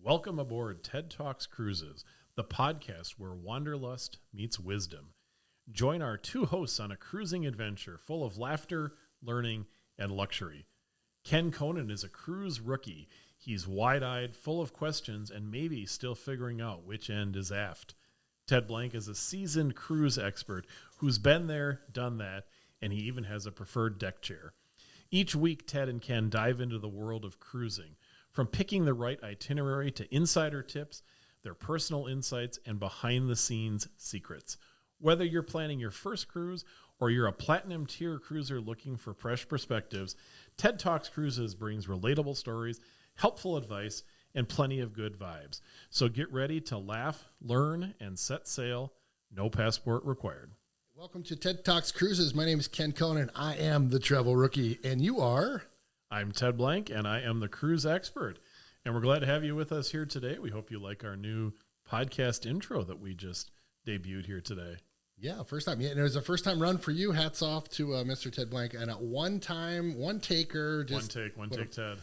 Welcome aboard TED Talks Cruises, the podcast where wanderlust meets wisdom. Join our two hosts on a cruising adventure full of laughter, learning, and luxury. Ken Conan is a cruise rookie. He's wide-eyed, full of questions, and maybe still figuring out which end is aft. Ted Blank is a seasoned cruise expert who's been there, done that, and he even has a preferred deck chair. Each week, Ted and Ken dive into the world of cruising, from picking the right itinerary to insider tips, their personal insights, and behind-the-scenes secrets. Whether you're planning your first cruise or you're a platinum tier cruiser looking for fresh perspectives, TED Talks Cruises brings relatable stories, helpful advice, and plenty of good vibes. So get ready to laugh, learn, and set sail. No passport required. Welcome to TED Talks Cruises. My name is Ken Conan. I am the travel rookie, and you are? I'm Ted Blank, and I am the cruise expert. And we're glad to have you with us here today. We hope you like our new podcast intro that we just debuted here today. Yeah, first time. Yeah, and it was a first-time run for you. Hats off to Mr. Ted Blank. And at one taker. One take, Ted.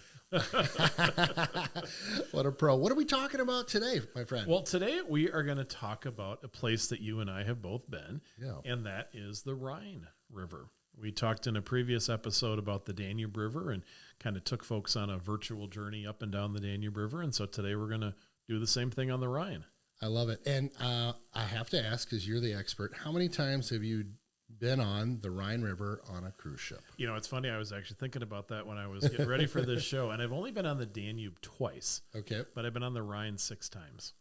What a pro. What are we talking about today, my friend? Well, today we are going to talk about a place that you and I have both been, and that is the Rhine River. We talked in a previous episode about the Danube River and kind of took folks on a virtual journey up and down the Danube River. And so today we're going to do the same thing on the Rhine. I love it. And I have to ask, because you're the expert, how many times have you been on the Rhine River on a cruise ship? You know, it's funny. I was actually thinking about that when I was getting ready for this show. And I've only been on the Danube twice. Okay. But I've been on the Rhine 6 times.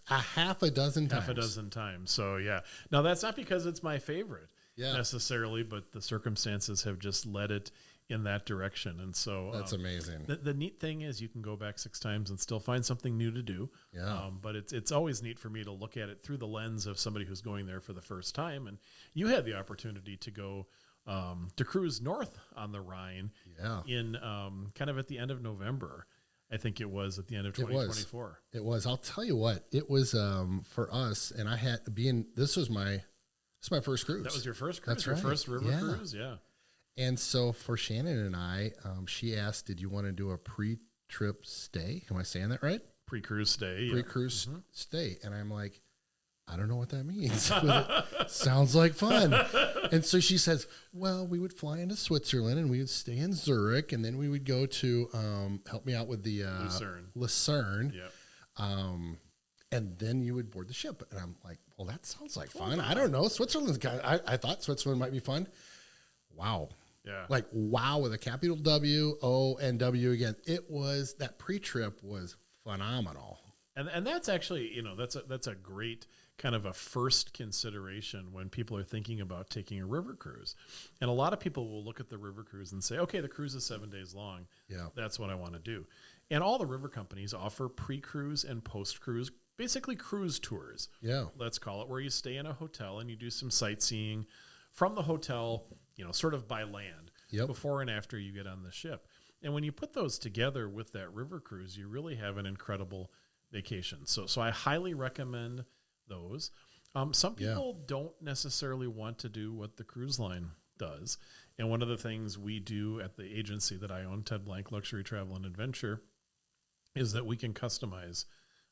Half a dozen times. Half a dozen times. So, yeah. Now, that's not because it's my favorite necessarily, but the circumstances have just led it in that direction. And so that's amazing. The neat thing is you can go back 6 times and still find something new to do. Yeah. But it's always neat for me to look at it through the lens of somebody who's going there for the first time. And you had the opportunity to go to cruise north on the Rhine in kind of at the end of November. I think it was at the end of 2024. It was. I'll tell you what, it was for us, and I had this was my first cruise. That was your first cruise? That's your right. first river cruise? Yeah. And so for Shannon and I, she asked, did you want to do a pre-trip stay? Am I saying that right? Pre-cruise stay. Pre-cruise stay. And I'm like, I don't know what that means. But it sounds like fun. And so she says, well, we would fly into Switzerland and we would stay in Zurich. And then we would go to, help me out with the Lucerne. Yep. And then you would board the ship. And I'm like, well, that sounds like fun. I don't know. Switzerland's I thought Switzerland might be fun. Wow. Yeah. Like, wow, with a capital W, O, and W again. That pre-trip was phenomenal. And that's actually, you know, that's a great kind of a first consideration when people are thinking about taking a river cruise. And a lot of people will look at the river cruise and say, okay, the cruise is 7 days long. Yeah. That's what I want to do. And all the river companies offer pre-cruise and post-cruise, basically cruise tours. Yeah. Let's call it, where you stay in a hotel and you do some sightseeing from the hotel, you know, sort of by land before and after you get on the ship. And when you put those together with that river cruise, you really have an incredible vacation. So I highly recommend those. Some people don't necessarily want to do what the cruise line does. And one of the things we do at the agency that I own, Ted Blank Luxury Travel and Adventure, is that we can customize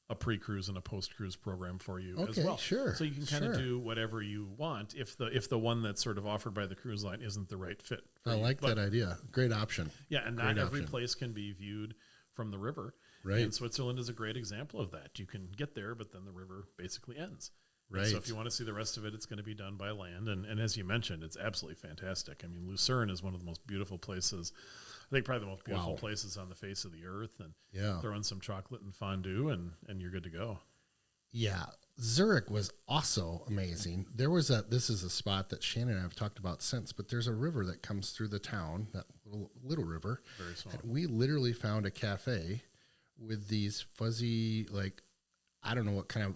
a pre-cruise and a post-cruise program for you as well. Sure. So you can kind of do whatever you want if the one that's sort of offered by the cruise line isn't the right fit for you. Like that idea. Great option. Yeah, and not every place can be viewed from the river. Right. And Switzerland is a great example of that. You can get there, but then the river basically ends. Right. And so if you want to see the rest of it, it's going to be done by land. And as you mentioned, it's absolutely fantastic. I mean, Lucerne is one of the most beautiful places. I think probably the most beautiful places on the face of the earth. And throw in some chocolate and fondue and you're good to go. Yeah. Zurich was also amazing. This is a spot that Shannon and I have talked about since, but there's a river that comes through the town, that little river. Very small. And we literally found a cafe with these fuzzy, like, I don't know what kind of,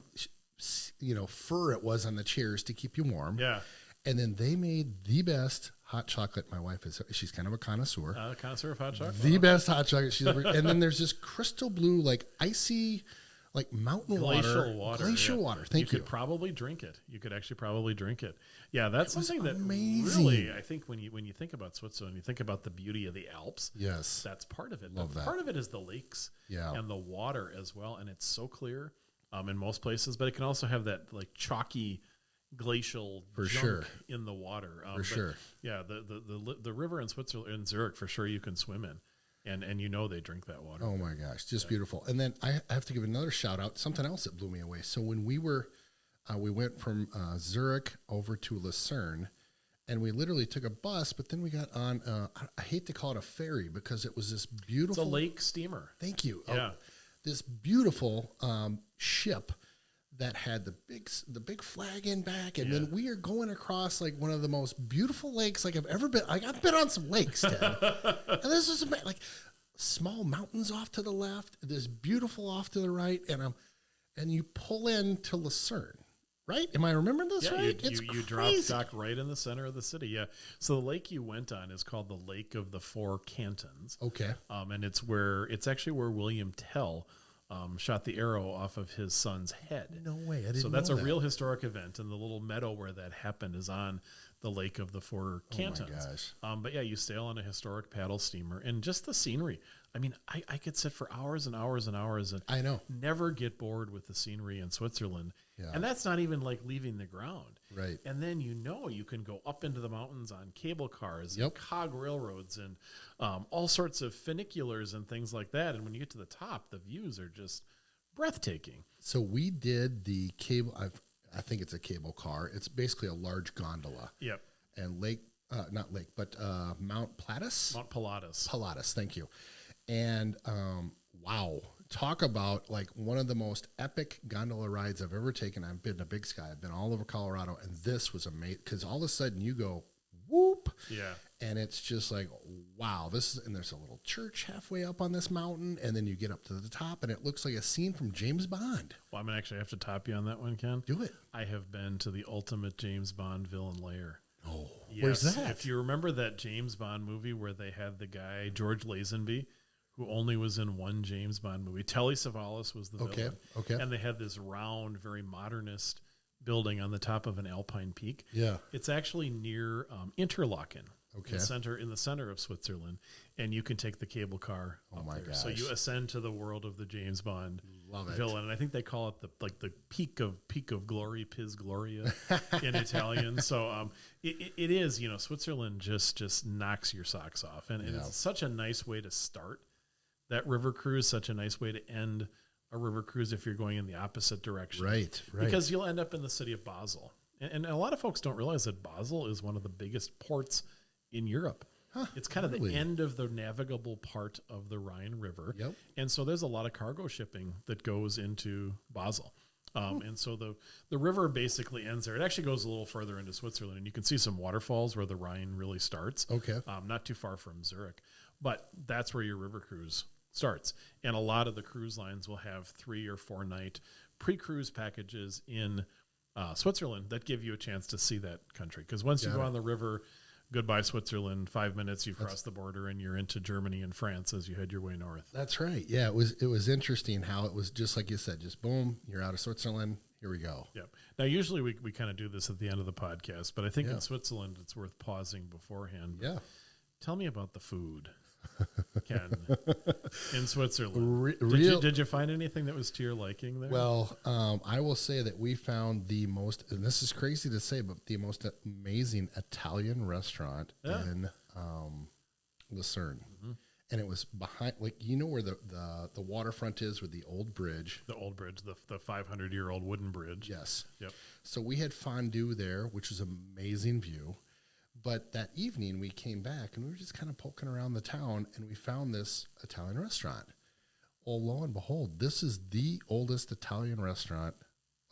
fur it was on the chairs to keep you warm. Yeah. And then they made the best hot chocolate. My wife she's kind of a connoisseur. Connoisseur of hot chocolate. The best hot chocolate she's ever. And then there's this crystal blue, like icy, like mountain glacial water. Glacial water. Thank you. You could probably drink it. You could actually probably drink it. Yeah, that's something that amazing. Really, I think when you think about Switzerland, you think about the beauty of the Alps. Yes. That's part of it. Love that. Part of it is the lakes and the water as well. And it's so clear in most places, but it can also have that like chalky glacial junk in the water. Yeah, the river in Switzerland, in Zurich, for sure you can swim in. And they drink that water. Oh my gosh, just beautiful. And then I have to give another shout out, something else that blew me away. So when we went from Zurich over to Lucerne, and we literally took a bus, but then we got on, I hate to call it a ferry because it was this beautiful. It's a lake steamer. Thank you. Yeah. This beautiful ship that had the big flag in back, and then we are going across like one of the most beautiful lakes like I've ever been. Like I've been on some lakes, Ted, and this is like small mountains off to the left, this beautiful off to the right, and you pull into Lucerne, right? Am I remembering this right? You drop dock right in the center of the city. Yeah. So the lake you went on is called the Lake of the Four Cantons. Okay. And it's actually where William Tell shot the arrow off of his son's head. No way. I didn't know So that's a that. real historic event, and the little meadow where that happened is on the Lake of the Four Cantons. Oh my gosh. But yeah, you sail on a historic paddle steamer, and just the scenery. I mean, I could sit for hours and hours and hours and I know. never get bored with the scenery in Switzerland. Yeah. And that's not even like leaving the ground. Right. And then you can go up into the mountains on cable cars and Yep. cog railroads and all sorts of funiculars and things like that. And when you get to the top, the views are just breathtaking. So we did the cable. I think it's a cable car. It's basically a large gondola. Yep. And Mount Pilatus. Mount Pilatus. Pilatus. Thank you. And wow, talk about like one of the most epic gondola rides I've ever taken. I've been to Big Sky. I've been all over Colorado, and this was amazing because all of a sudden you go whoop. Yeah. And it's just like, wow, and there's a little church halfway up on this mountain, and then you get up to the top, and it looks like a scene from James Bond. Well, I'm going to actually have to top you on that one, Ken. Do it. I have been to the ultimate James Bond villain lair. Oh, yes. Where's that? If you remember that James Bond movie where they had the guy, George Lazenby, who only was in one James Bond movie. Telly Savalas was the villain. Okay. And they had this round, very modernist building on the top of an alpine peak. Yeah. It's actually near Interlaken. Okay. In the center of Switzerland, and you can take the cable car up there. Gosh. So you ascend to the world of the James Bond Love it. villain, and I think they call it the peak of glory, Piz Gloria in Italian. So it is, Switzerland just knocks your socks off, and it's such a nice way to start that river cruise, such a nice way to end a river cruise if you're going in the opposite direction. Right. Because you'll end up in the city of Basel. And a lot of folks don't realize that Basel is one of the biggest ports in Europe. It's kind of the end of the navigable part of the Rhine River. Yep. And so there's a lot of cargo shipping that goes into Basel. And so the river basically ends there. It actually goes a little further into Switzerland, and you can see some waterfalls where the Rhine really starts. Okay. Not too far from Zurich. But that's where your river cruise starts. And a lot of the cruise lines will have 3 or 4 night pre-cruise packages in Switzerland that give you a chance to see that country. Because once you go on the river, goodbye Switzerland, 5 minutes, you've crossed the border and you're into Germany and France as you head your way north. That's right. Yeah, it was interesting how it was just like you said, just boom, you're out of Switzerland. Here we go. Yep. Now, usually we kind of do this at the end of the podcast, but I think in Switzerland it's worth pausing beforehand. Yeah. Tell me about the food, Ken, in Switzerland. Did you find anything that was to your liking there? Well, I will say that we found the most, and this is crazy to say, but the most amazing Italian restaurant in Lucerne. Mm-hmm. And it was behind, like, where the waterfront is with the old bridge. The old bridge, the 500-year-old wooden bridge. Yes. Yep. So we had fondue there, which was an amazing view. But that evening we came back and we were just kind of poking around the town and we found this Italian restaurant. Well, lo and behold, this is the oldest Italian restaurant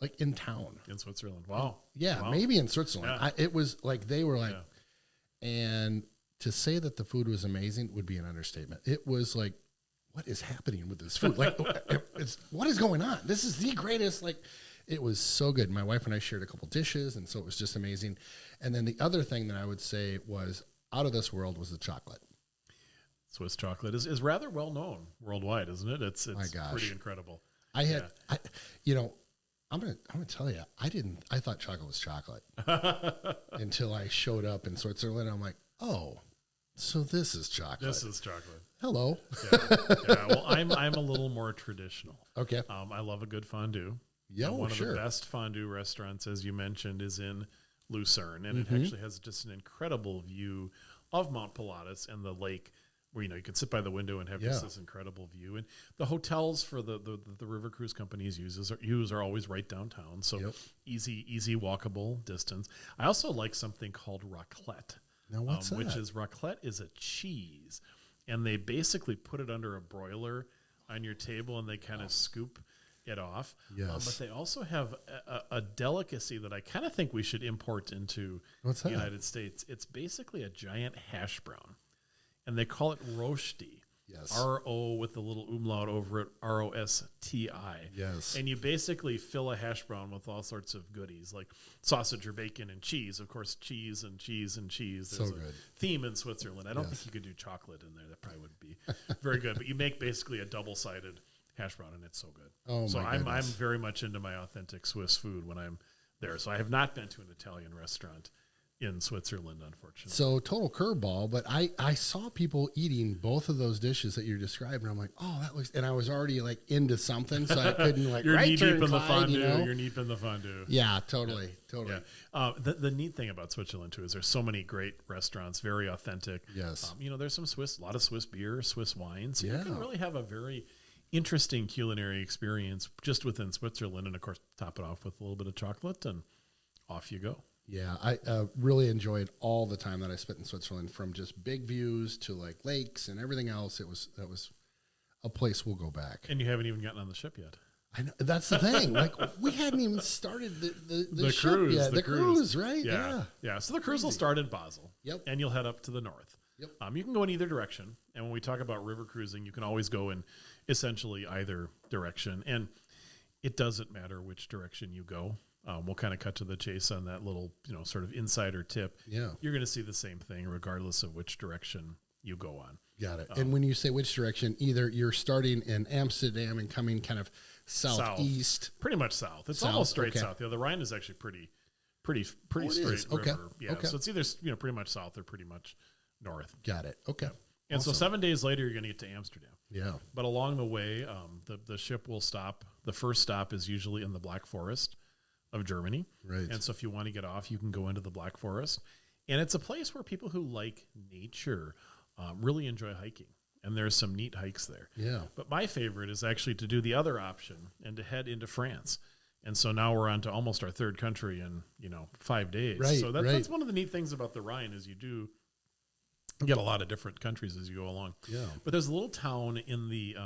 like in town. In Switzerland. Wow. Yeah, wow. Maybe in Switzerland. Yeah. It was like they were like, and to say that the food was amazing would be an understatement. It was like, what is happening with this food? Like, what is going on? This is the greatest, like, it was so good. My wife and I shared a couple dishes, and so it was just amazing. And then the other thing that I would say was out of this world was the chocolate. Swiss chocolate is rather well known worldwide, isn't it? It's My gosh. pretty incredible. I had, I'm gonna tell you, I thought chocolate was chocolate until I showed up in Switzerland. I'm like, oh, so this is chocolate. This is chocolate. Hello. Yeah. Well, I'm a little more traditional. Okay. I love a good fondue. Yeah, one of the best fondue restaurants, as you mentioned, is in Lucerne, and it actually has just an incredible view of Mount Pilatus and the lake, where you can sit by the window and have just this incredible view. And the hotels for the river cruise companies are always right downtown, so easy walkable distance. I also like something called raclette. Now what's that? Raclette is a cheese, and they basically put it under a broiler on your table, and they kind of scoop it off. Yes. But they also have a delicacy that I kind of think we should import into the United States. It's basically a giant hash brown, and they call it rosti. Yes. R-O with the little umlaut over it, R-O-S-T-I. Yes. And you basically fill a hash brown with all sorts of goodies, like sausage or bacon and cheese. Of course, cheese and cheese and cheese. There's so good. A theme in Switzerland. I don't think you could do chocolate in there. That probably would be very good. But you make basically a double-sided hash brown, and it's so good. Oh, so my goodness. I'm very much into my authentic Swiss food when I'm there. So I have not been to an Italian restaurant in Switzerland, unfortunately. So total curveball, but I saw people eating both of those dishes that you're describing. I'm like, oh, that looks, and I was already like into something, so I couldn't like. You're knee deep in the fondue. You're knee deep in the fondue. Yeah, totally. Yeah. The neat thing about Switzerland too is there's so many great restaurants, very authentic. Yes. There's some a lot of Swiss beer, Swiss wines. So you can really have a very interesting culinary experience just within Switzerland, and of course top it off with a little bit of chocolate, and off you go. Yeah, I really enjoyed all the time that I spent in Switzerland, from just big views to like lakes and everything else. That was a place we'll go back. And you haven't even gotten on the ship yet. I know, that's the thing. Like, we hadn't even started the ship cruise yet. The cruise, right? Yeah. So the cruise will start in Basel. Yep. And you'll head up to the north. Yep. You can go in either direction. And when we talk about river cruising, you can always go in essentially either direction. And it doesn't matter which direction you go. We'll kind of cut to the chase on that little, sort of insider tip. Yeah. You're going to see the same thing regardless of which direction you go on. Got it. And when you say which direction, either you're starting in Amsterdam and coming kind of southeast. Pretty much south. It's South, almost straight okay. south. Yeah, the Rhine is actually pretty straight is. Okay. river. Yeah. Okay. So it's either, pretty much south or pretty much north. Got it. Okay. And so 7 days later, you're going to get to Amsterdam. Yeah. But along the way, the ship will stop. The first stop is usually in the Black Forest of Germany. Right. And so if you want to get off, you can go into the Black Forest. And it's a place where people who like nature really enjoy hiking. And there's some neat hikes there. Yeah. But my favorite is actually to do the other option and to head into France. And so now we're on to almost our third country in, 5 days. Right, So that's one of the neat things about the Rhine is you do get a lot of different countries as you go along. Yeah. But there's a little town in the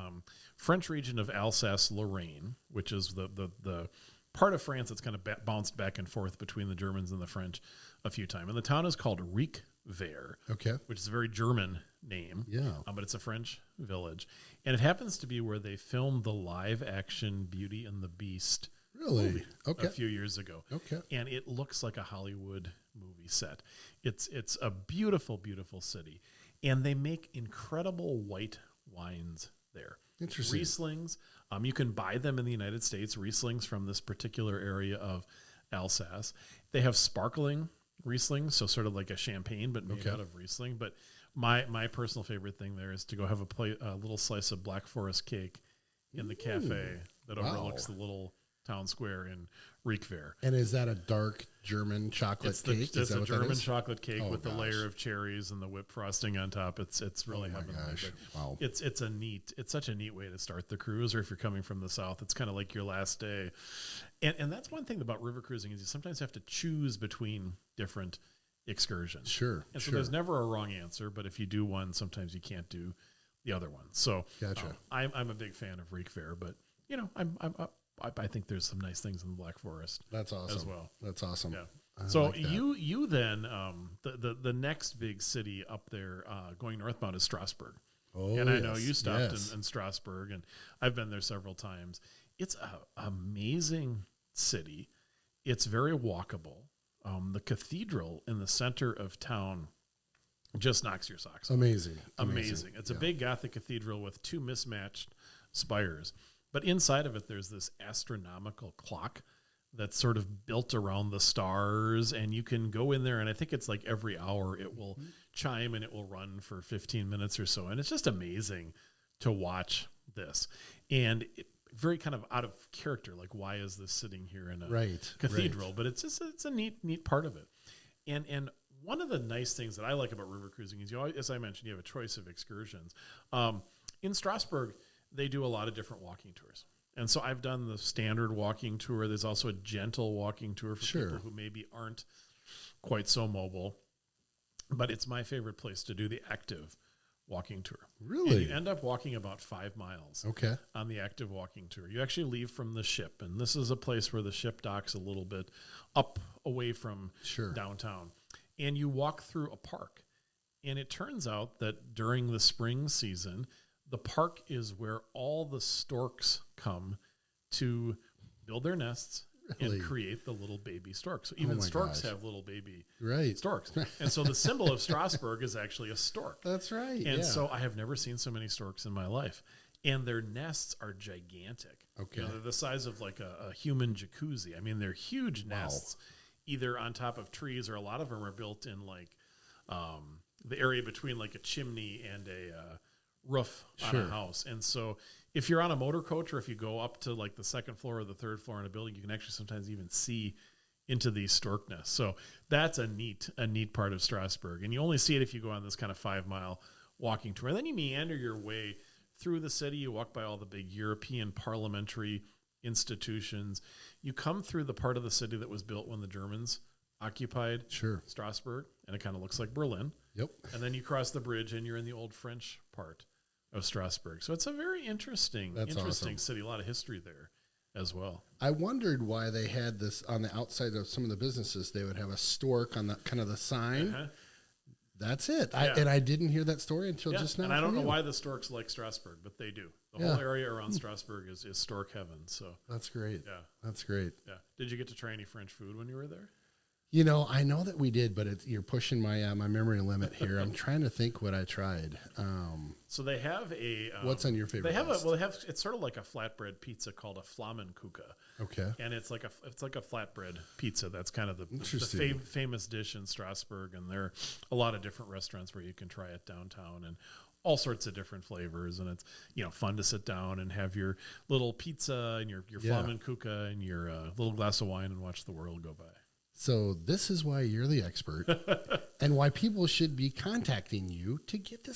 French region of Alsace-Lorraine, which is the part of France that's kind of bounced back and forth between the Germans and the French a few times. And the town is called Rüdesheim, Okay. which is a very German name. Yeah. But it's a French village. And it happens to be where they filmed the live-action Beauty and the Beast Really? Okay. a few years ago. Okay. And it looks like a Hollywood movie set. It's a beautiful, beautiful city. And they make incredible white wines there. Interesting. Rieslings. You can buy them in the United States, Rieslings from this particular area of Alsace. They have sparkling Rieslings, so sort of like a champagne, but made out of Riesling. But my personal favorite thing there is to go have a little slice of Black Forest cake in the cafe that overlooks the little town square in Rüdesheim. And is that a dark German chocolate cake? It's a German chocolate cake with the gosh. layer of cherries and the whipped frosting on top. It's really heavenly. Gosh. But Wow. It's such a neat way to start the cruise, or if you're coming from the south, it's kind of like your last day. And that's one thing about river cruising is you sometimes have to choose between different excursions. Sure. And so there's never a wrong answer, but if you do one, sometimes you can't do the other one. So Gotcha. I'm a big fan of Rüdesheim, but I think there's some nice things in the Black Forest. That's awesome. As well. That's awesome. Yeah. I So like that. you then the next big city up there going northbound is Strasbourg. Oh, and I know yes, you stopped yes. in Strasbourg, and I've been there several times. It's an amazing city. It's very walkable. The cathedral in the center of town just knocks your socks off. Amazing. It's a big Gothic cathedral with two mismatched spires. But inside of it, there's this astronomical clock that's sort of built around the stars, and you can go in there, and I think it's like every hour it will chime and it will run for 15 minutes or so. And it's just amazing to watch this. And very kind of out of character. Like, why is this sitting here in a cathedral? But it's just, it's a neat part of it. And one of the nice things that I like about river cruising is, as I mentioned, you have a choice of excursions. In Strasbourg, they do a lot of different walking tours. And so I've done the standard walking tour. There's also a gentle walking tour for people who maybe aren't quite so mobile. But it's my favorite place to do the active walking tour. Really? And you end up walking about 5 miles on the active walking tour. You actually leave from the ship, and this is a place where the ship docks a little bit up away from downtown. And you walk through a park. And it turns out that during the spring season, the park is where all the storks come to build their nests and create the little baby storks. So even storks have little baby storks. And so the symbol of Strasbourg is actually a stork. That's right. And so I have never seen so many storks in my life. And their nests are gigantic. Okay. They're the size of like a human jacuzzi. I mean, they're huge nests, either on top of trees, or a lot of them are built in like the area between like a chimney and a roof on a house. And so if you're on a motor coach, or if you go up to like the second floor or the third floor in a building, you can actually sometimes even see into these stork nests. So that's a neat part of Strasbourg. And you only see it if you go on this kind of 5 mile walking tour. And then you meander your way through the city. You walk by all the big European parliamentary institutions. You come through the part of the city that was built when the Germans occupied Strasbourg, and it kind of looks like Berlin. Yep. And then you cross the bridge and you're in the old French part of Strasbourg. So it's a very interesting city. A lot of history there as well. I wondered why they had this on the outside of some of the businesses. They would have a stork on the kind of the sign. That's it. And I didn't hear that story until just now. And I don't know why the storks like Strasbourg, but they do. The whole area around Strasbourg is stork heaven. So that's great. Yeah. That's great. Yeah. Did you get to try any French food when you were there? I know that we did, but you're pushing my my memory limit here. I'm trying to think what I tried. So they have a what's on your favorite? It's sort of like a flatbread pizza called a Flammkuchen. Okay. And it's like a flatbread pizza. That's kind of the famous dish in Strasbourg, and there are a lot of different restaurants where you can try it downtown, and all sorts of different flavors, and it's fun to sit down and have your little pizza and your Flammkuchen and your little glass of wine and watch the world go by. So this is why you're the expert, and why people should be contacting you to get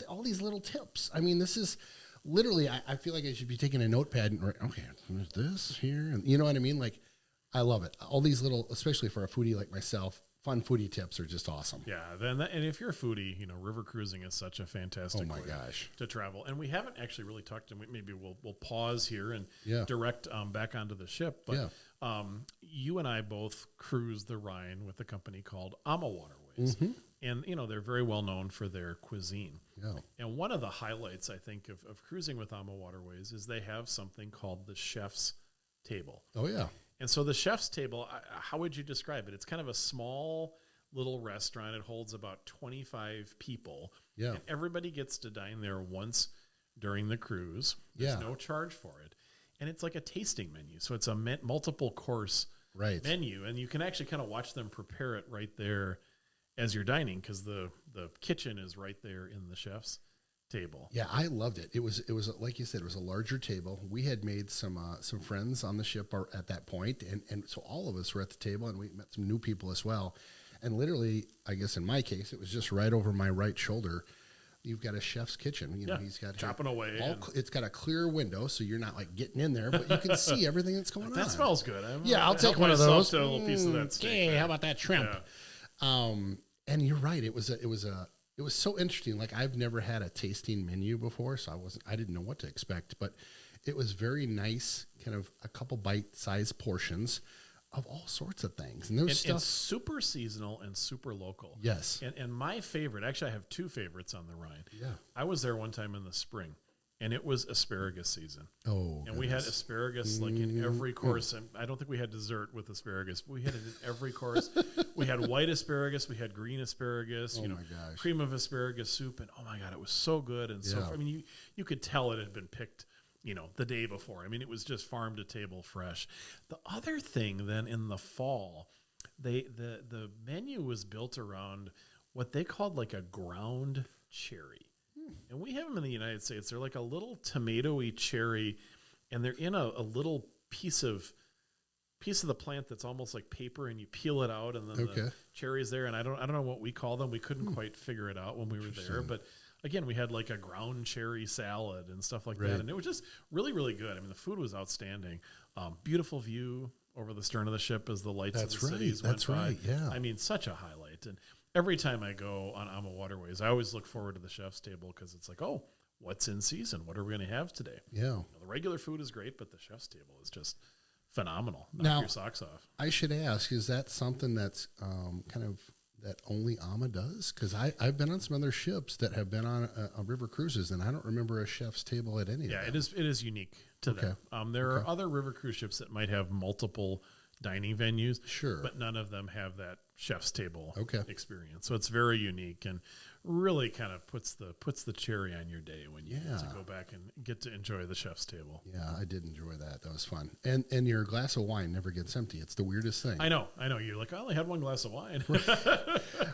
all these little tips. I mean, this is literally. I feel like I should be taking a notepad and there's this here, and you know what I mean. Like, I love it. All these little, especially for a foodie like myself, fun foodie tips are just awesome. Yeah. And if you're a foodie, river cruising is such a fantastic way to travel. And we haven't actually really talked, and maybe we'll pause here and direct back onto the ship. But you and I both cruise the Rhine with a company called Ama Waterways. And, they're very well known for their cuisine. Yeah. And one of the highlights, I think, of cruising with Ama Waterways is they have something called the chef's table. Oh, yeah. And so the chef's table, how would you describe it? It's kind of a small little restaurant. It holds about 25 people. Yeah. And everybody gets to dine there once during the cruise. There's no charge for it. And it's like a tasting menu. So it's a multiple course menu. And you can actually kind of watch them prepare it right there as you're dining, because the kitchen is right there in the chef's table. Yeah, I loved it. It was like you said, it was a larger table. We had made some friends on the ship at that point, and so all of us were at the table, and we met some new people as well. And literally, I guess in my case, it was just right over my right shoulder. You've got a chef's kitchen. He's got chopping away. It's got a clear window, so you're not like getting in there, but you can see everything that's going on. That smells good. I'll take one of those. To a little piece of that steak. Hey, how about that shrimp? Yeah. And you're right. It was so interesting. Like, I've never had a tasting menu before, so I didn't know what to expect, but it was very nice, kind of a couple bite-sized portions of all sorts of things. And there's stuff super seasonal and super local. Yes. And my favorite, actually I have two favorites on the Rhine. Yeah. I was there one time in the spring, and it was asparagus season. Oh, and we had asparagus like in every course. And I don't think we had dessert with asparagus, but we had it in every course. We had white asparagus, we had green asparagus, my gosh, cream of asparagus soup, and oh my God, it was so good. And so, I mean, you could tell it had been picked the day before. I mean, it was just farm to table fresh. The other thing then in the fall, the menu was built around what they called like a ground cherry. And we have them in the United States. They're like a little tomatoey cherry, and they're in a little piece of the plant that's almost like paper, and you peel it out, and then the cherry's there. And I don't know what we call them. We couldn't quite figure it out when we were there. But again, we had like a ground cherry salad and stuff like that, and it was just really, really good. I mean, the food was outstanding. Beautiful view over the stern of the ship as the lights of the cities went by. Yeah. I mean, such a highlight. And every time I go on AMA Waterways, I always look forward to the chef's table because it's like, oh, what's in season? What are we going to have today? Yeah. The regular food is great, but the chef's table is just phenomenal. Knock your socks off. I should ask, is that something that's kind of that only AMA does? Because I've been on some other ships that have been on a river cruises, and I don't remember a chef's table at any of them. Yeah, it is unique to them. There are other river cruise ships that might have multiple dining venues, but none of them have that chef's table experience. So it's very unique and really kind of puts the cherry on your day when you get to go back and get to enjoy the chef's table. Yeah, I did enjoy that. That was fun. And your glass of wine never gets empty. It's the weirdest thing. I know. You're like, I only had one glass of wine.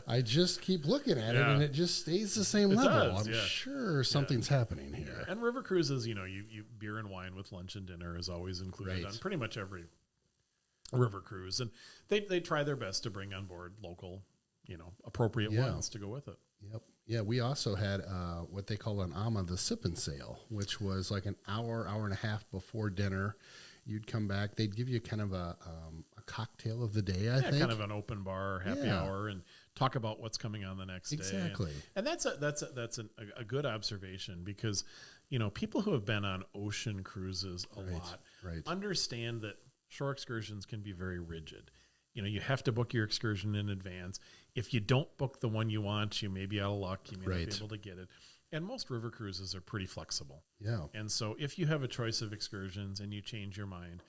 I just keep looking at it, and it just stays the same level. I'm sure something's happening here. Yeah. And river cruises, you beer and wine with lunch and dinner is always included on pretty much every river cruise, and they try their best to bring on board local, appropriate wines to go with it. Yep. Yeah, we also had what they call an AMA, the sip and sail, which was like an hour and a half before dinner. You'd come back. They'd give you kind of a cocktail of the day, I think. Kind of an open bar happy hour, and talk about what's coming on the next day. Exactly. And that's a good observation because, people who have been on ocean cruises a lot understand that shore excursions can be very rigid. You have to book your excursion in advance. If you don't book the one you want, you may be out of luck. You may not be able to get it. And most river cruises are pretty flexible. Yeah. And so if you have a choice of excursions and you change your mind,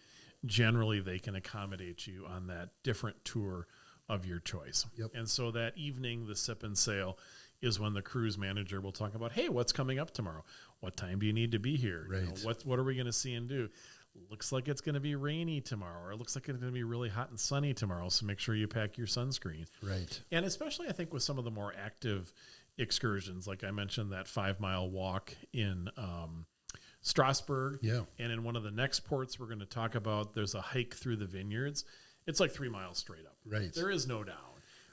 generally they can accommodate you on that different tour of your choice. Yep. And so that evening, the sip and sail is when the cruise manager will talk about, hey, what's coming up tomorrow? What time do you need to be here? Right. What are we going to see and do? Looks like it's going to be rainy tomorrow, or it looks like it's going to be really hot and sunny tomorrow, so make sure you pack your sunscreen. Right. And especially, I think, with some of the more active excursions, like I mentioned, that 5-mile walk in Strasbourg. Yeah. And in one of the next ports we're going to talk about, there's a hike through the vineyards. It's like 3 miles straight up. Right. There is no down.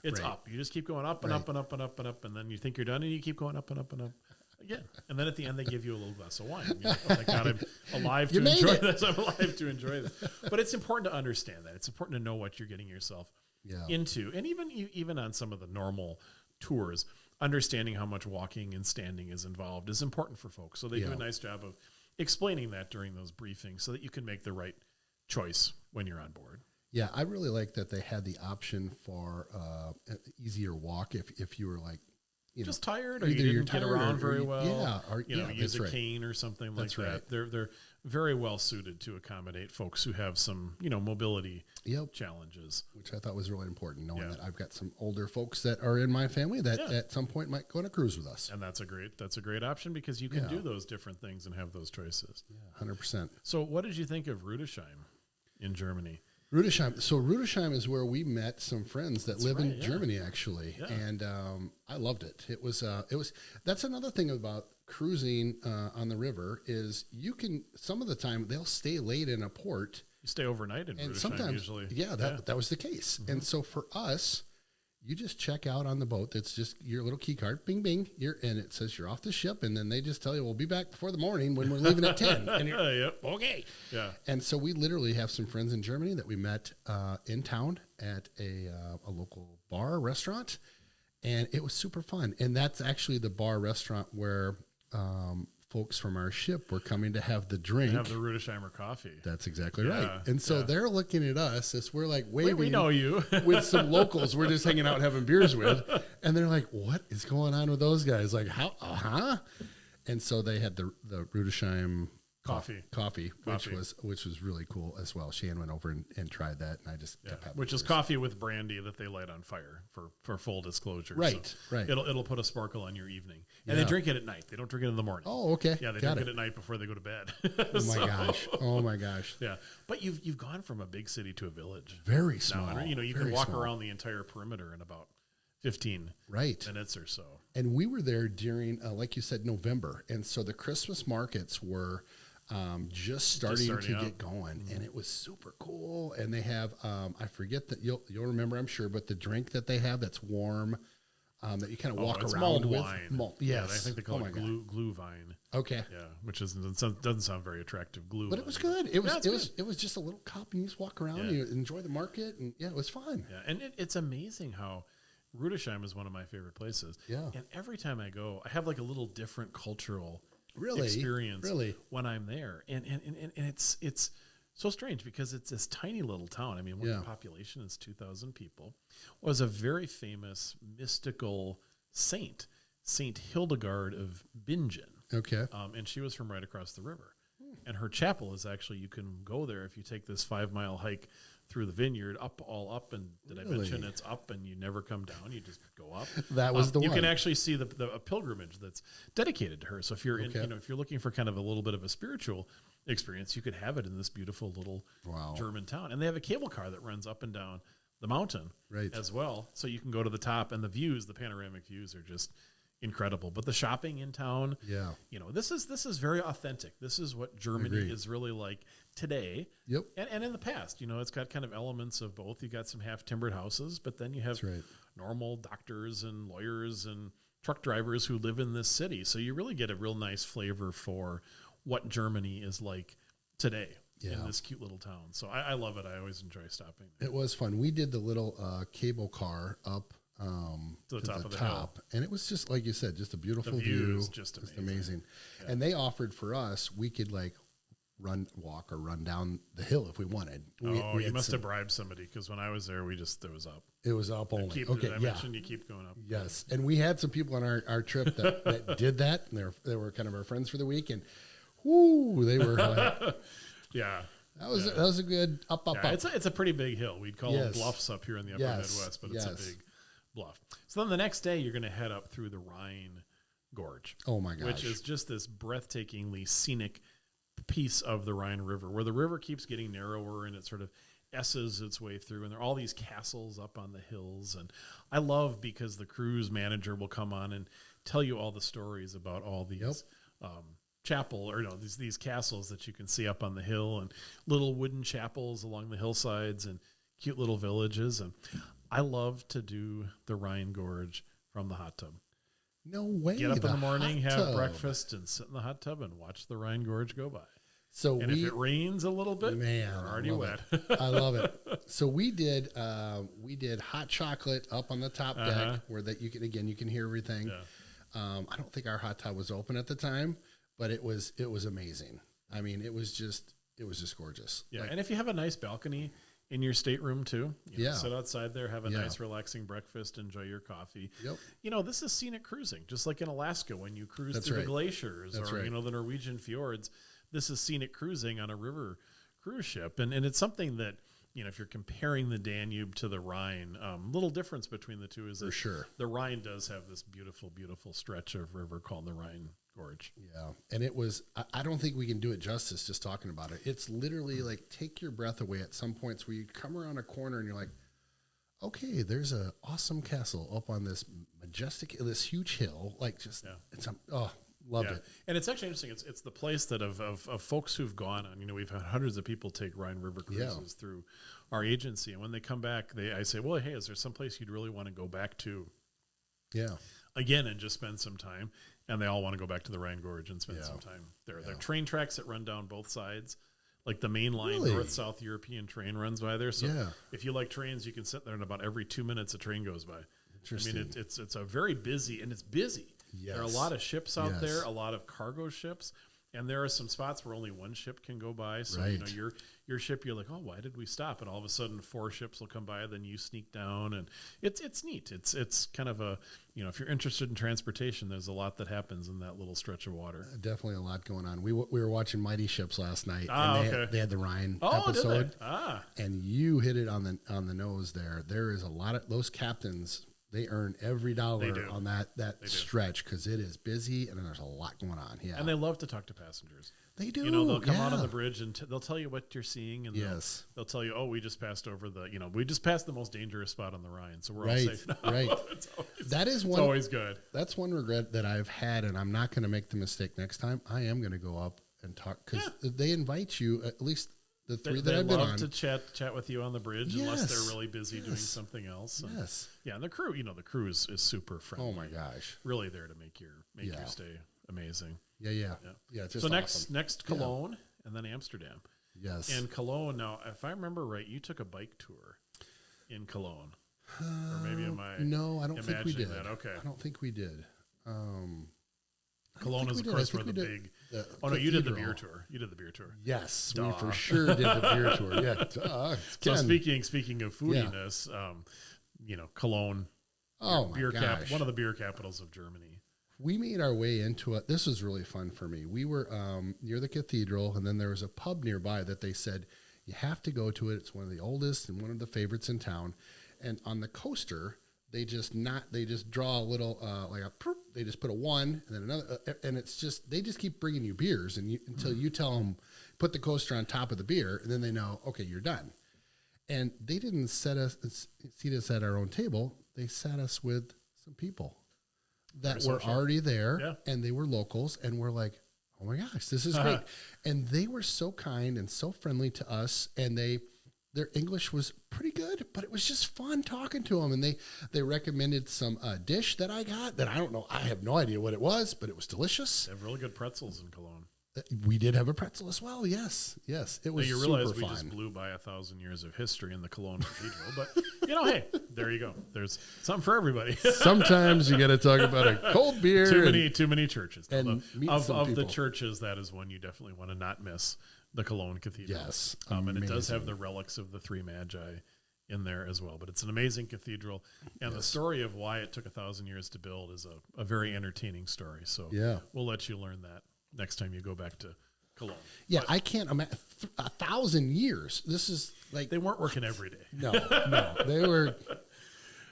It's up. You just keep going up and up and up and up and up, and then you think you're done, and you keep going up and up and up. Again. And then at the end, they give you a little glass of wine. Oh my God, I'm alive to enjoy this. I'm alive to enjoy this. But it's important to understand that. It's important to know what you're getting yourself into. And even on some of the normal tours, understanding how much walking and standing is involved is important for folks. So they do a nice job of explaining that during those briefings so that you can make the right choice when you're on board. Yeah, I really like that they had the option for an easier walk if you were like, just tired, or you didn't get around very well. Use a cane or something like that. They're very well suited to accommodate folks who have some, mobility challenges. Which I thought was really important, knowing that I've got some older folks that are in my family that at some point might go on a cruise with us. And that's a great option because you can do those different things and have those choices. Yeah, 100%. So what did you think of Rüdesheim in Germany? Rüdesheim. So Rüdesheim is where we met some friends that live in Germany, actually, and I loved it. It was. That's another thing about cruising on the river is you can some of the time they'll stay late in a port. You stay overnight in Rüdesheim sometimes, usually. Yeah, that was the case. Mm-hmm. And so for us, you just check out on the boat. It's just your little key card, bing, bing, and it says you're off the ship. And then they just tell you, we'll be back before the morning when we're leaving at 10. And you're, okay. Yeah. And so we literally have some friends in Germany that we met in town at a local bar, restaurant. And it was super fun. And that's actually the bar restaurant where folks from our ship were coming to have the drink. Have the Rüdesheimer coffee. That's exactly right. And so they're looking at us as we're like waving. We know you. with some locals we're just hanging out having beers with. And they're like, what is going on with those guys? Like, how? And so they had the Rüdesheim Coffee, which was really cool as well. Shan went over and tried that, and I just kept having which is coffee with brandy that they light on fire for full disclosure. Right, so right. It'll put a sparkle on your evening, and they drink it at night. They don't drink it in the morning. Oh, okay. Yeah, they drink it at night before they go to bed. Oh my gosh. Yeah, but you've gone from a big city to a village. Very small. Now, you can walk around the entire perimeter in about 15 minutes or so. And we were there during, like you said, November, and so the Christmas markets were just starting to get going, and it was super cool. And they have, I forget that you'll remember, I'm sure, but the drink that they have that's warm, that you kind of walk around with. Wine. Yes. I think they call it glue vine. Okay. Yeah, which doesn't sound very attractive. Glue, but it was good. It was just a little cup, and you just walk around, and you enjoy the market, and it was fun. Yeah, and it's amazing how Rüdesheim is one of my favorite places. Yeah, and every time I go, I have like a little different cultural experience when I'm there, and it's so strange because it's this tiny little town. I mean, the population is 2,000 people. Was a very famous mystical saint, Saint Hildegard of Bingen. Okay, and she was from right across the river, and her chapel is actually, you can go there if you take this 5-mile hike through the vineyard, all up, and I mention it's up, and you never come down. You just go up. That was the one. You can actually see a pilgrimage that's dedicated to her. So if you're if you're looking for kind of a little bit of a spiritual experience, you could have it in this beautiful little German town. And they have a cable car that runs up and down the mountain as well. So you can go to the top, and the panoramic views are just incredible. But the shopping in town, this is very authentic. This is what Germany is really like today. Yep. And in the past, it's got kind of elements of both. You got some half timbered houses, but then you have normal doctors and lawyers and truck drivers who live in this city. So you really get a real nice flavor for what Germany is like today in this cute little town. So I love it. I always enjoy stopping there. It was fun. We did the little cable car up to the top of the hill. And it was just, like you said, just a beautiful view. Just amazing. Yeah. And they offered for us, we could walk or run down the hill if we wanted. You must have bribed somebody, because when I was there, it was up. It was up only. I mentioned you keep going up. Yes. And we had some people on our trip that did that, and they were kind of our friends for the week, and they were like, yeah. That was a good up. It's a pretty big hill. We'd call them bluffs up here in the upper Midwest, but it's a big bluff. So then the next day, you're going to head up through the Rhine Gorge. Oh my gosh. Which is just this breathtakingly scenic piece of the Rhine River, where the river keeps getting narrower and it sort of S's its way through, and there are all these castles up on the hills. And I love, because the cruise manager will come on and tell you all the stories about all these these castles that you can see up on the hill, and little wooden chapels along the hillsides, and cute little villages. And I love to do the Rhine Gorge from the hot tub. No way. Get up in the morning, have breakfast, and sit in the hot tub and watch the Rhine Gorge go by. And if it rains a little bit, you're already wet. I love it. So we did hot chocolate up on the top deck, where that you can hear everything. Yeah. I don't think our hot tub was open at the time, but it was amazing. I mean, it was just gorgeous. Yeah. And if you have a nice balcony in your stateroom too, sit outside there, have a nice relaxing breakfast, enjoy your coffee. Yep. This is scenic cruising, just like in Alaska when you cruise through the glaciers or the Norwegian fjords. This is scenic cruising on a river cruise ship, and it's something that, if you're comparing the Danube to the Rhine, little difference between the two is that the Rhine does have this beautiful, beautiful stretch of river called the Rhine Gorge. Yeah. And it was, I don't think we can do it justice just talking about it. It's literally like, take your breath away at some points where you come around a corner and you're like, okay, there's an awesome castle up on this this huge hill. Loved it. And it's actually interesting. It's the place that of folks who've gone on, we've had hundreds of people take Rhine River cruises through our agency. And when they come back, I say, well, hey, is there some place you'd really want to go back to? Yeah. Again, and just spend some time. And they all want to go back to the Rhine Gorge and spend some time there. There are train tracks that run down both sides. Like the main line, North-South European train runs by there. So if you like trains, you can sit there, and about every 2 minutes a train goes by. Interesting. I mean, it's a very busy, and it's busy. Yes. There are a lot of ships out there, a lot of cargo ships. And there are some spots where only one ship can go by. So, Right. Your ship, you're like, oh, why did we stop? And all of a sudden 4 ships will come by, then you sneak down, and it's neat. It's kind of a, if you're interested in transportation, there's a lot that happens in that little stretch of water. Definitely a lot going on. We were watching Mighty Ships last night, okay. They had the Rhine Oh, episode. did they? And you hit it on the nose there. There is a lot of those captains. They earn every dollar on that stretch because it is busy and there's a lot going on. Yeah, and they love to talk to passengers. They do. They'll come out on the bridge and they'll tell you what you're seeing, and they'll tell you, oh, we just passed over we just passed the most dangerous spot on the Rhine, so we're all safe now. Right. It's always good. That's one regret that I've had, and I'm not going to make the mistake next time. I am going to go up and talk because they invite you, at least the three that I've been on, to chat with you on the bridge unless they're really busy doing something else. And, and the crew, the crew is super friendly. Oh my gosh, really there to make your stay amazing. Yeah. It's just so awesome. next Cologne and then Amsterdam. Yes. And Cologne. Now, if I remember right, you took a bike tour in Cologne, or maybe am I? No, I don't think we did. That? Okay, I don't think we did. Cologne is, of course, where the big. Oh no, you did the beer tour. You did the beer tour. Yes, we for sure did the beer tour. Yeah. So speaking of foodiness, Cologne. Oh my gosh. One of the beer capitals of Germany. We made our way into it. This was really fun for me. We were near the cathedral, and then there was a pub nearby that they said, you have to go to it. It's one of the oldest and one of the favorites in town. And on the coaster, they just draw a little, they just put a 1 and then another, and it's just, they just keep bringing you beers until you tell them, put the coaster on top of the beer, and then they know, okay, you're done. And they didn't seat us at our own table. They sat us with some people that were already there, and they were locals, and we're like, oh my gosh, this is great. And they were so kind and so friendly to us, and their English was pretty good, but it was just fun talking to them. And they recommended some dish that I got that I don't know. I have no idea what it was, but it was delicious. They have really good pretzels in Cologne. We did have a pretzel as well. Yes. It was you super realize we fun. Just blew by 1,000 years of history in the Cologne Cathedral, but hey, there you go. There's something for everybody. Sometimes you got to talk about a cold beer. Too many churches. And of the churches, that is one you definitely want to not miss. The Cologne Cathedral. Yes, and it does have the relics of the 3 Magi in there as well. But it's an amazing cathedral, and the story of why it took 1,000 years to build is a very entertaining story. So we'll let you learn that next time you go back to Cologne. Yeah, but I can't imagine 1,000 years. This is like they weren't working every day. No, they were.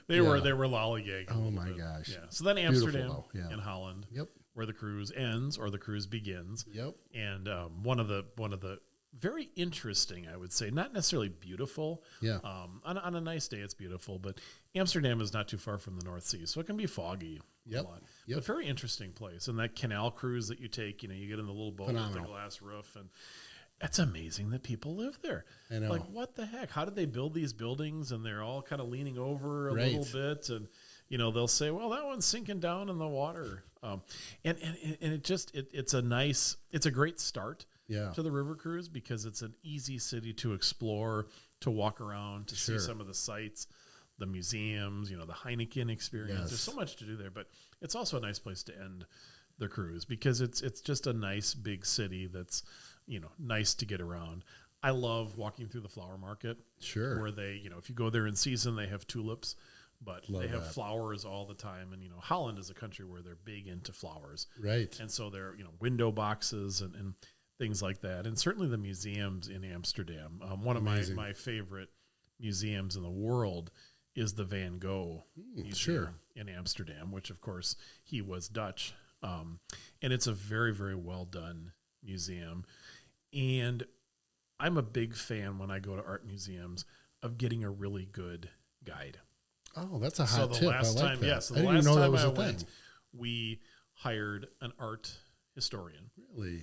They were lollygagging. Oh my gosh! Yeah. So then Amsterdam in Holland. Yep. Where the cruise ends or the cruise begins. Yep. And one of the very interesting, I would say, not necessarily beautiful. Yeah. On a nice day, it's beautiful, but Amsterdam is not too far from the North Sea, so it can be foggy. Yep. A lot. But very interesting place. And that canal cruise that you take, you get in the little boat with the glass roof, and it's amazing that people live there. I know. Like, what the heck? How did they build these buildings? And they're all kind of leaning over a little bit, and they'll say, well, that one's sinking down in the water. And it's a great start to the river cruise because it's an easy city to explore, to walk around, to see some of the sights, the museums, the Heineken experience. Yes. There's so much to do there, but it's also a nice place to end the cruise because it's just a nice big city that's, nice to get around. I love walking through the flower market. Sure. Where they, if you go there in season, they have tulips. But they have flowers all the time. And, Holland is a country where they're big into flowers. Right. And so they're, window boxes and things like that. And certainly the museums in Amsterdam. One of my favorite museums in the world is the Van Gogh Museum in Amsterdam, which, of course, he was Dutch. And it's a very, very well done museum. And I'm a big fan when I go to art museums of getting a really good guide. Oh, that's a hot tip. Last I like time, that. So I the didn't last know that time was I a went, thing. we hired an art historian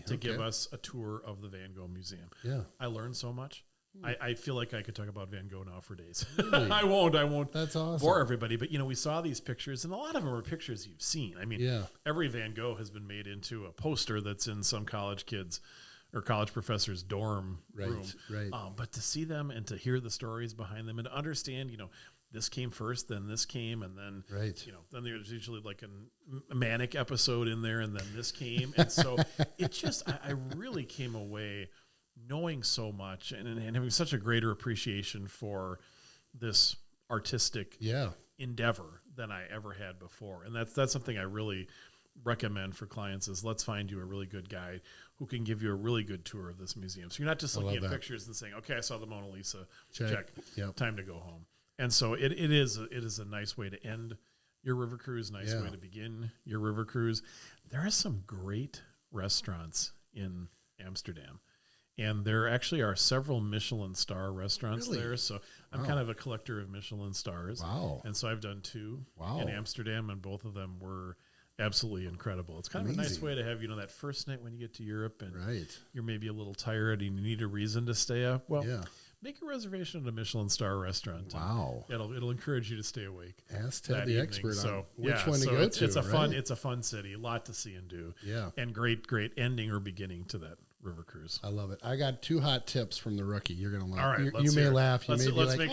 to give us a tour of the Van Gogh Museum. Yeah. I learned so much. I feel like I could talk about Van Gogh now for days. Really? I won't. That's awesome. Bore everybody. But, we saw these pictures, and a lot of them are pictures you've seen. I mean, every Van Gogh has been made into a poster that's in some college kids or college professor's dorm room. Right. But to see them and to hear the stories behind them and to understand, this came first, then this came, and then, Right. then there's usually like a manic episode in there, and then this came. And so it just, I really came away knowing so much and having such a greater appreciation for this artistic Yeah. endeavor than I ever had before. And that's something I really recommend for clients is let's find you a really good guide who can give you a really good tour of this museum. So you're not just looking at pictures and saying, okay, I saw the Mona Lisa, check. Yep. Time to go home. And so it is a nice way to end your river cruise, nice way to begin your river cruise. There are some great restaurants in Amsterdam. And there actually are several Michelin star restaurants there. So I'm kind of a collector of Michelin stars. Wow. And so I've done 2 in Amsterdam, and both of them were absolutely incredible. It's kind of a nice way to have, that first night when you get to Europe and you're maybe a little tired and you need a reason to stay up. Well, make a reservation at a Michelin star restaurant. Wow. It'll encourage you to stay awake. Ask Ted the expert on which one to so go it's, to. It's a fun city, a lot to see and do. Yeah. And great ending or beginning to that river cruise. I love it. I got 2 hot tips from the rookie. You're going to laugh. All right, you may laugh. Let's Let's make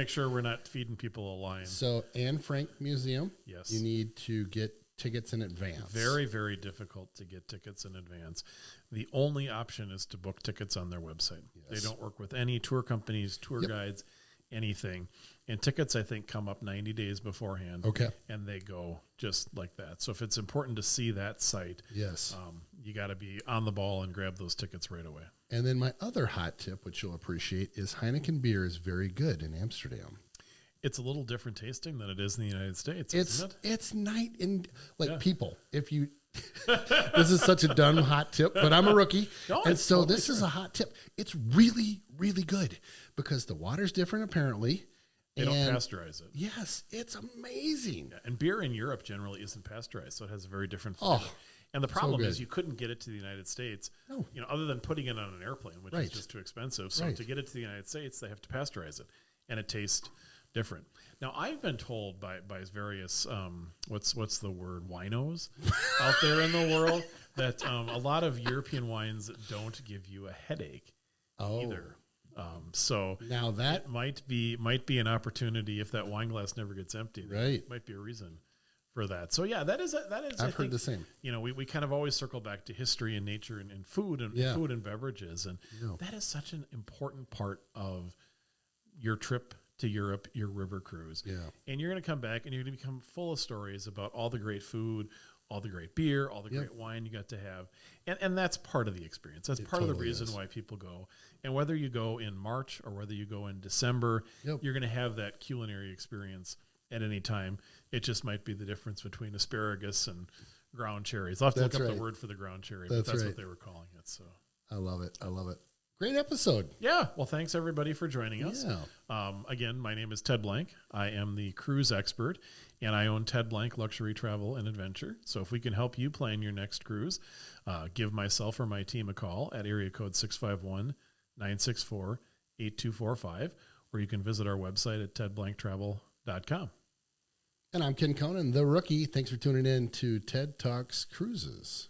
sure we're not feeding people a line. So Anne Frank Museum. Yes. You need to get tickets in advance. Very, very difficult to get tickets in advance. The only option is to book tickets on their website. Yes. They don't work with any tour companies, tour guides, anything. And tickets, I think, come up 90 days beforehand. Okay. And they go just like that. So if it's important to see that site, you got to be on the ball and grab those tickets right away. And then my other hot tip, which you'll appreciate, is Heineken beer is very good in Amsterdam. It's a little different tasting than it is in the United States, isn't it? It's night and people. If you, this is such a dumb hot tip, but I'm a rookie, and so totally this is a hot tip. It's really, really good because the water's different apparently. They don't pasteurize it. Yes, it's amazing. Yeah, and beer in Europe generally isn't pasteurized, so it has a very different flavor. And the problem is you couldn't get it to the United States, other than putting it on an airplane, which is just too expensive. So to get it to the United States, they have to pasteurize it, and it tastes different. Now, I've been told by various what's the word, winos out there in the world that a lot of European wines don't give you a headache either. So now that might be an opportunity if that wine glass never gets emptied. Right, might be a reason for that. So that is. I've heard the same. We kind of always circle back to history and nature and food and food and beverages, and that is such an important part of your trip to Europe, your river cruise. Yeah. And you're going to come back and you're going to become full of stories about all the great food, all the great beer, all the great wine you got to have. And that's part of the experience. That's part of the reason why people go. And whether you go in March or whether you go in December, you're going to have that culinary experience at any time. It just might be the difference between asparagus and ground cherries. I'll have to look up the word for the ground cherry, but that's what they were calling it. So I love it. I love it. Great episode. Yeah. Well, thanks everybody for joining us. Yeah. Again, my name is Ted Blank. I am the cruise expert, and I own Ted Blank Luxury Travel and Adventure. So if we can help you plan your next cruise, give myself or my team a call at area code 651-964-8245, or you can visit our website at tedblanktravel.com. And I'm Ken Conan, the rookie. Thanks for tuning in to TED Talks Cruises.